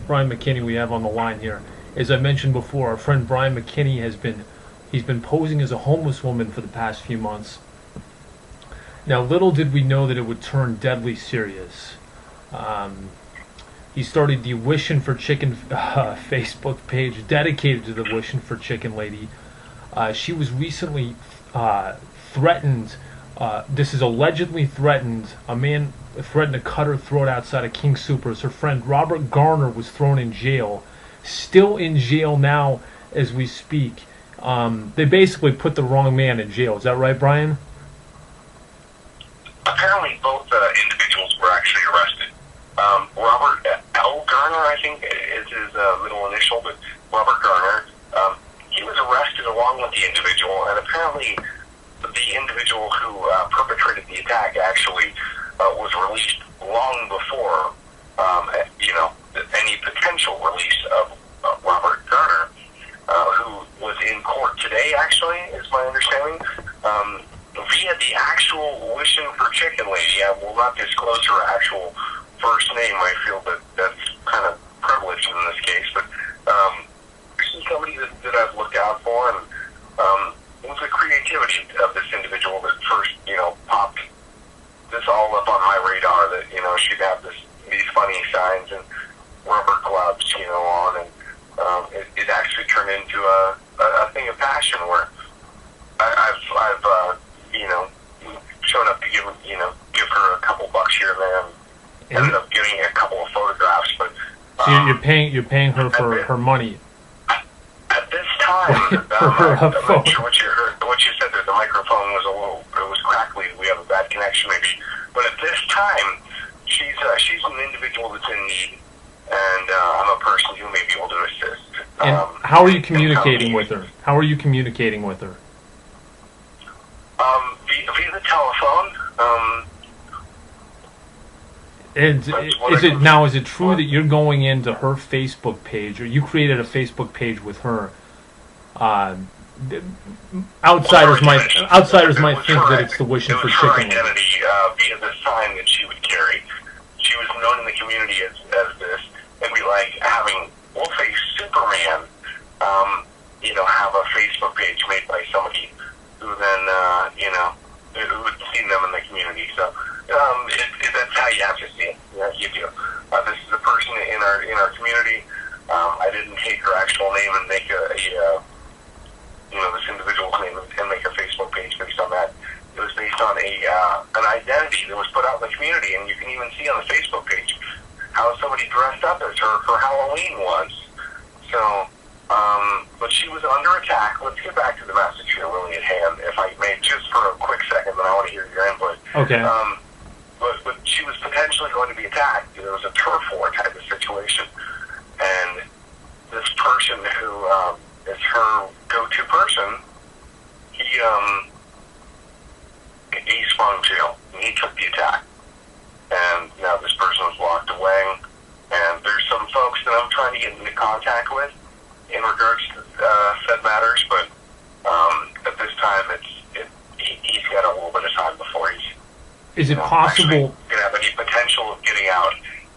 Brian Mckinney we have on the line here. As I mentioned before, our friend Brian Mckinney he's been posing as a homeless woman for the past few months. Now, little did we know that it would turn deadly serious. He started the Wishin for Chickin Facebook page dedicated to the Wishin for Chickin lady. She was recently threatened. This is allegedly threatened. A man threatened to cut her throat outside of King Soopers. Her friend Robert Garner was thrown in jail. Still in jail now as we speak. They basically put the wrong man in jail. Is that right, Brian? Apparently, both individuals were actually arrested. Robert L. Garner, I think, is his middle initial, but Robert Garner, he was arrested along with the individual, and apparently the individual who perpetrated the attack actually was released long before, any potential release of Robert Garner, who was in court today, actually, is my understanding. Via the actual Wishin for Chickin lady, I will not disclose her actual first name. I feel that that's kind of privileged in this case, but she's somebody that I've looked out for, and it was the creativity of this individual that first, popped this all up on my radar, that, she'd have these funny signs and rubber gloves, on, and it actually turned into a thing of passion where I've shown up to give her a couple bucks here and there, and ended up getting a couple of photographs. But so you're paying her for her money. At this time, I'm not sure what you heard. What you said, that the microphone was it was crackly. We have a bad connection, maybe. But at this time, she's an individual that's in need, and I'm a person who may be able to assist. And how are you communicating with her? How are you communicating with her? Via the telephone. Is it true that you're going into her Facebook page, or you created a Facebook page with her? Outsiders might think that it's the Wishin for Chickin. It was her identity via the sign that she would carry. She was known in the community as this, and we like having, we'll say, Superman, have a Facebook page made by somebody who then, who had seen them in the community. So that's how you have to see it. You do. This is a person in our community. I didn't take her actual name and make this individual's name and make a Facebook page based on that. It was based on an identity that was put out in the community, and you can even see on the Facebook page how somebody dressed up as her for Halloween was. So, but she was under attack. Let's get back to the message here really at hand, if I may, just for a quick second, then I want to hear your input. Okay. But she was potentially going to be attacked. There was a turf war type of situation, and this person who is her go-to person, he sprung jail, and he took the attack. And now this person was locked away, and there's some folks that I'm trying to get into contact with in regards to said matters, but at this time, he's got a little bit of time before he's Is it possible going to have any potential of getting out.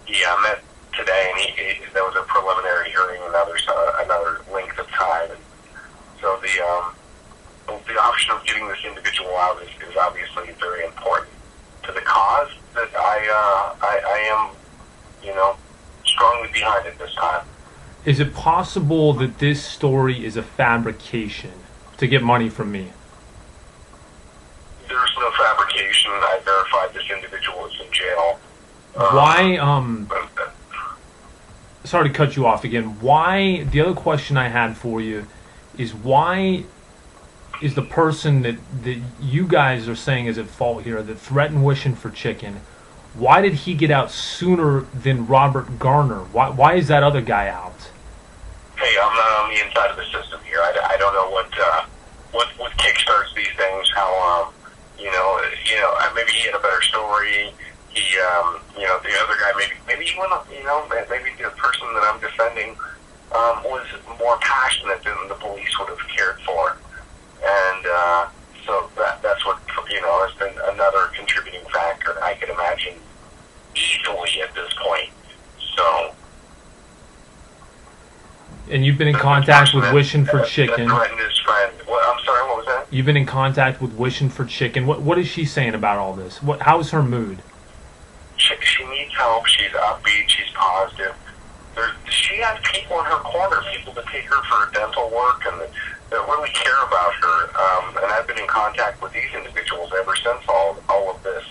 He met today, and there was a preliminary hearing, and another length of time, and so the option of getting this individual out is obviously very important to the cause that I am, strongly behind at this time. Is it possible that this story is a fabrication to get money from me? There's no fabrication. I verified this individual is in jail. Sorry to cut you off again. Why, the other question I had for you is, why is the person that you guys are saying is at fault here, that threatened Wishin for Chickin, why did he get out sooner than Robert Garner? Why is that other guy out? Hey, I'm not on the inside of the system here. I don't know what kickstarts these things. How maybe he had a better story. He the other guy maybe he went maybe the person that I'm defending was more passionate than the police would have cared for, and so that's what has been another contributing factor. I could imagine easily at this point. So And you've been in contact with Wishin for Chickin. Threatened his friend. I'm sorry, what was that? You've been in contact with Wishin for Chickin. What is she saying about all this? How's her mood? She needs help. She's upbeat. She's positive. She has people in her corner, people that take her for dental work and that really care about her. And I've been in contact with these individuals ever since all of this.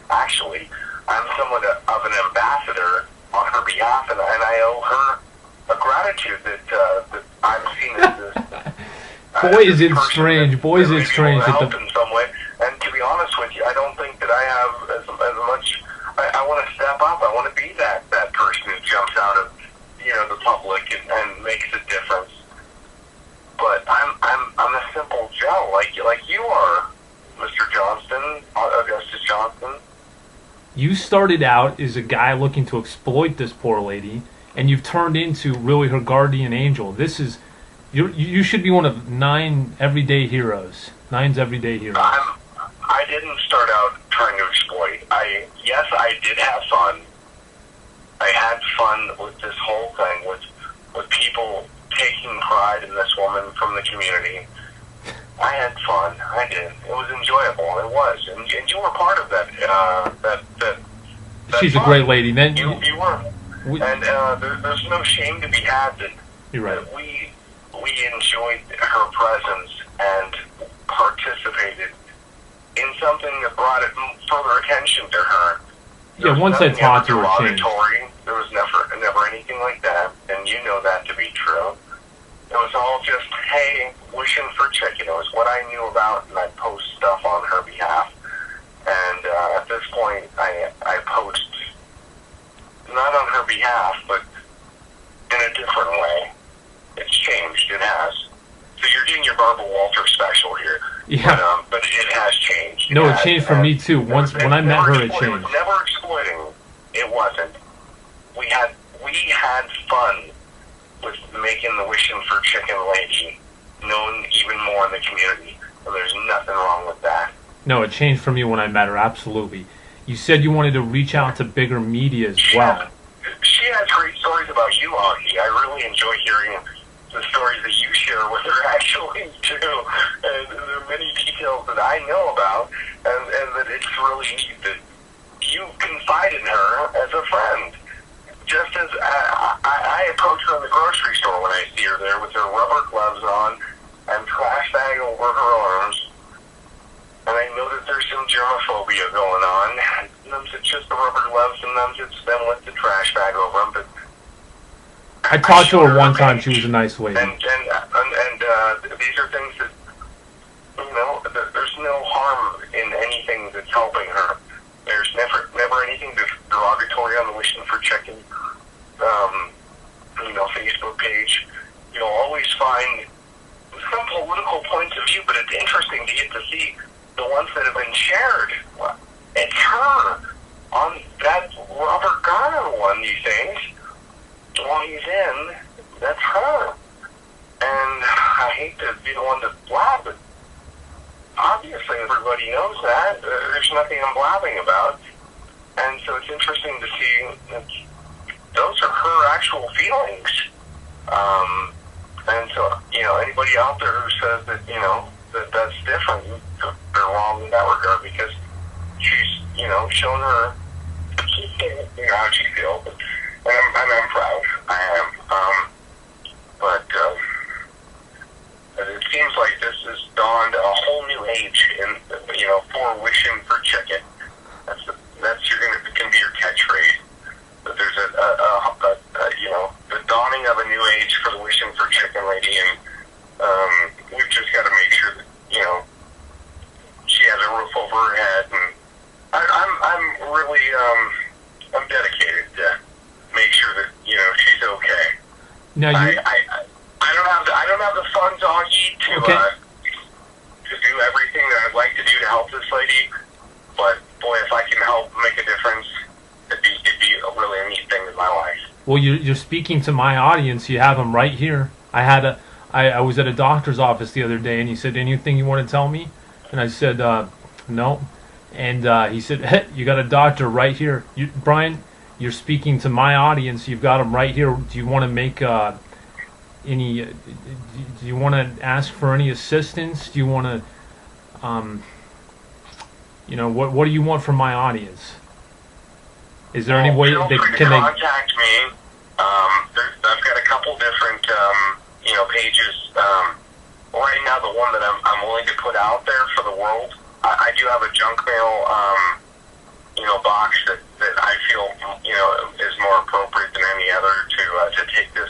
Actually, I'm somewhat of an ambassador on her behalf, and I owe her a gratitude that I'm seen as this. Boy, is it strange. Boy, is it strange. Help in some way. And to be honest with you, I don't think that I have as much. I want to step up. I want to be that person who jumps out of the public and makes a difference. But I'm a simple Joe, like you are, Mr. Johnston, Augustus Johnston. You started out as a guy looking to exploit this poor lady, and you've turned into really her guardian angel. This is you should be one of 9 everyday heroes. 9's everyday heroes. I didn't start out trying to exploit. Yes, I did have fun. I had fun with this whole thing, with people taking pride in this woman from the community. I had fun. I did. It was enjoyable. It was, and you were part of that. That She's fun. a great lady. Then you were, and there's no shame to be had that, you're right. that we enjoyed her presence and participated in something that brought it further attention to her. Yeah, once I talked to her, changed. There was never anything like that, and you know that to be true. It was all just, hey, wishing for Chickin. It was what I knew about, and I post stuff on her behalf. And at this point, I post not on her behalf, but in a different way. It's changed. It has. So you're doing your Barbara Walters special here. Yeah. But it has changed. No, it changed for me too. When I met her, it changed. It was never exploiting. It wasn't. We had fun with making the Wishin for Chickin lady known even more in the community. And there's nothing wrong with that. No, it changed for me when I met her, absolutely. You said you wanted to reach out to bigger media as well. She has great stories about you, Augie. I really enjoy hearing the stories that you share with her, actually, too. And there are many details that I know about, and that it's really neat that you confide in her as a friend. Just as I approach her in the grocery store when I see her there with her rubber gloves on and trash bag over her arms, and I know that there's some germophobia going on. Sometimes it's just the rubber gloves, sometimes it's them with the trash bag over them. But I talked to her one time. She was a nice lady. And these are things that, there's no harm in anything that's helping her. There's never anything derogatory on the Wishin for Chickin, Facebook page. You'll always find some political points of view, but it's interesting to get to see the ones that have been shared. It's her on that Robert Garner one, you think, while he's in, that's her. And I hate to be the one to blab, but obviously everybody knows that. There's nothing I'm blabbing about. And so it's interesting to see that those are her actual feelings. And so, anybody out there who says that, that's different, they're wrong in that regard, because she's, shown her, how she feels. And I'm proud. I am. But it seems like this has dawned a whole new age in, for Wishin for Chickin. That's can be your catchphrase. That there's the dawning of a new age for the Wishin for Chickin lady, and we've just got to make sure that she has a roof over her head, and I'm really I'm dedicated to make sure that she's okay. Now I don't have the funds, Augie, to do everything that I'd like to do to help this lady. But boy, if I can help make a difference, it'd be a really neat thing in my life. Well, you're speaking to my audience. You have them right here. I was at a doctor's office the other day, and he said, "Anything you want to tell me?" And I said, "No." And he said, "Hey, you got a doctor right here, Brian. You're speaking to my audience. You've got them right here. Do you want to make any? Do you want to ask for any assistance? Do you want to, what do you want from my audience? Is there any way feel they free to can they? contact me. I've got a couple different pages. Right now, the one that I'm willing to put out there for the world, I do have a junk mail box that I feel is more appropriate than any other to take this.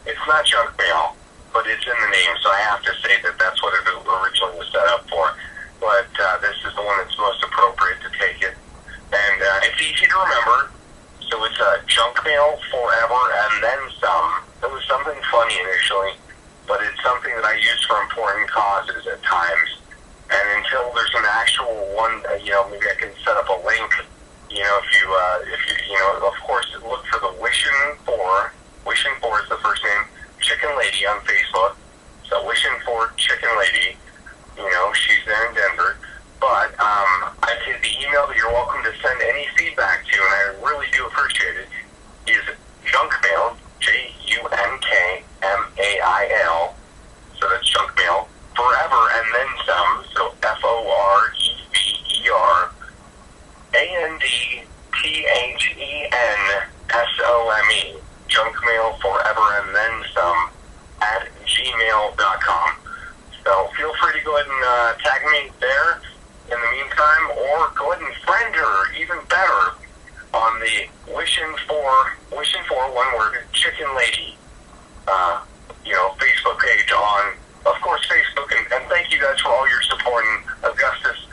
It's not junk mail, but it's in the name, so I have to say that that's what it originally was set up for. But this is the one that's most appropriate to take it, and it's easy to remember. So it's junk mail forever and then some. It was something funny initially, but it's something that I use for important causes at times. And until there's an actual one, maybe I can set up a link. If you of course, look for the Wishin 4. Wishin 4 is the first name. Chickin Lady on Facebook. So Wishin 4 Chickin Lady. She's there in Denver. But I'd say the email that you're welcome to send any feedback to, and I really do appreciate it, is junkmail, JUNKMAIL. So that's junk mail. Forever and then some. So FOREVERANDTHENSOME. Junkmail forever and then some at gmail.com. So feel free to go ahead and tag me there in the meantime, or go ahead and friend her, even better, on the Wishin 4, one word, Chickin Lady, Facebook page on, of course, Facebook. And thank you guys for all your support. And Augustus,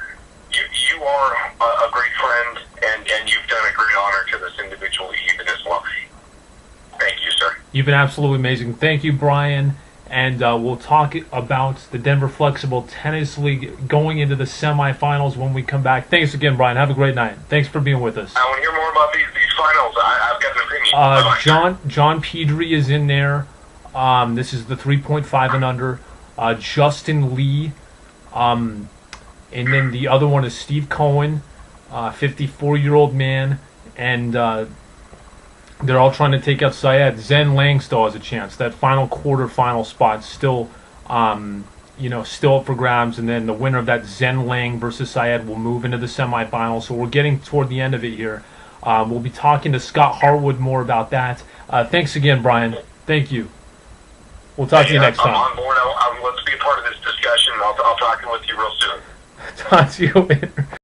you are a great friend, and you've done a great honor to this individual even as well. Thank you, sir. You've been absolutely amazing. Thank you, Brian. And we'll talk about the Denver Flexible Tennis League going into the semifinals when we come back. Thanks again, Brian. Have a great night. Thanks for being with us. I want to hear more about these finals. I've got an opinion. John Pedri is in there. This is the 3.5 and under. Justin Lee. And then the other one is Steve Cohen, 54-year-old man. And they're all trying to take out Syed. Zen Lang still has a chance. That quarter-final spot still, still up for grabs. And then the winner of that Zen Lang versus Syed will move into the semifinals. So we're getting toward the end of it here. We'll be talking to Scott Hartwood more about that. Thanks again, Brian. Thank you. We'll talk to you next time. I'm on board. Let's be a part of this discussion. I'll talk with you real soon. Talk to you later.